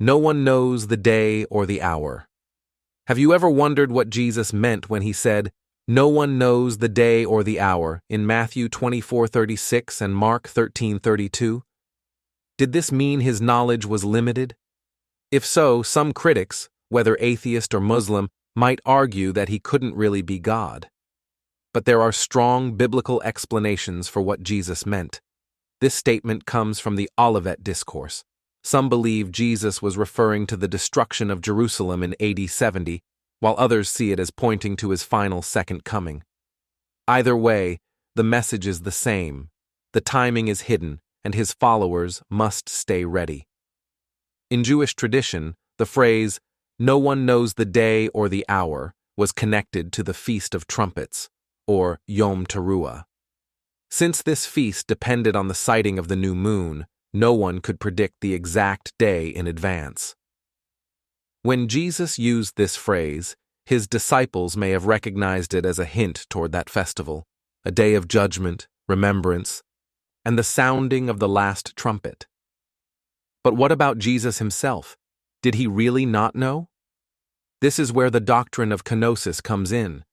No one knows the day or the hour. Have you ever wondered what Jesus meant when he said, "No one knows the day or the hour" in Matthew 24:36 and Mark 13:32? Did this mean his knowledge was limited? If so, some critics, whether atheist or Muslim, might argue that he couldn't really be God. But there are strong biblical explanations for what Jesus meant. This statement comes from the Olivet Discourse. Some believe Jesus was referring to the destruction of Jerusalem in AD 70, while others see it as pointing to his final second coming. Either way, the message is the same. The timing is hidden, and his followers must stay ready. In Jewish tradition, the phrase, "No one knows the day or the hour," was connected to the Feast of Trumpets, or Yom Teruah. Since this feast depended on the sighting of the new moon, no one could predict the exact day in advance. When Jesus used this phrase, his disciples may have recognized it as a hint toward that festival, a day of judgment, remembrance, and the sounding of the last trumpet. But what about Jesus himself? Did he really not know? This is where the doctrine of kenosis comes in.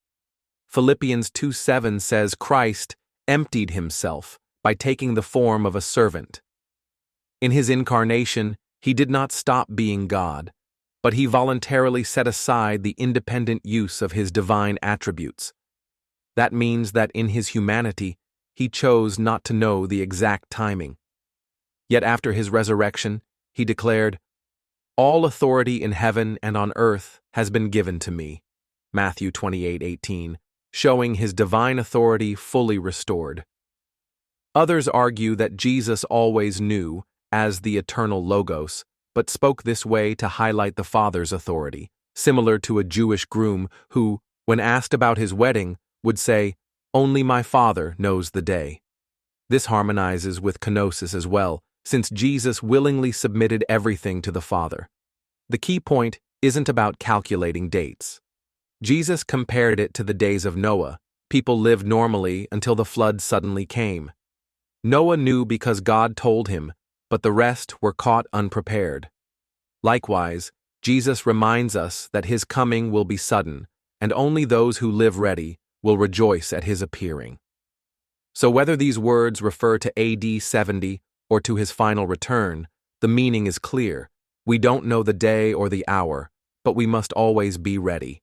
Philippians 2:7 says Christ emptied himself by taking the form of a servant. In his incarnation, he did not stop being God, but he voluntarily set aside the independent use of his divine attributes. That means that in his humanity, he chose not to know the exact timing. Yet after his resurrection, he declared, "All authority in heaven and on earth has been given to me," Matthew 28:18, showing his divine authority fully restored. Others argue that Jesus always knew, as the eternal Logos, but spoke this way to highlight the Father's authority, similar to a Jewish groom who, when asked about his wedding, would say, "Only my Father knows the day." This harmonizes with kenosis as well, since Jesus willingly submitted everything to the Father. The key point isn't about calculating dates. Jesus compared it to the days of Noah. People lived normally until the flood suddenly came. Noah knew because God told him, but the rest were caught unprepared. Likewise, Jesus reminds us that his coming will be sudden, and only those who live ready will rejoice at his appearing. So whether these words refer to AD 70 or to his final return, the meaning is clear. We don't know the day or the hour, but we must always be ready.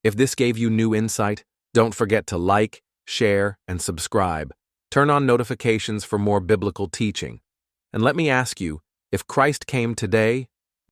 If this gave you new insight, don't forget to like, share, and subscribe. Turn on notifications for more biblical teaching. And let me ask you, if Christ came today,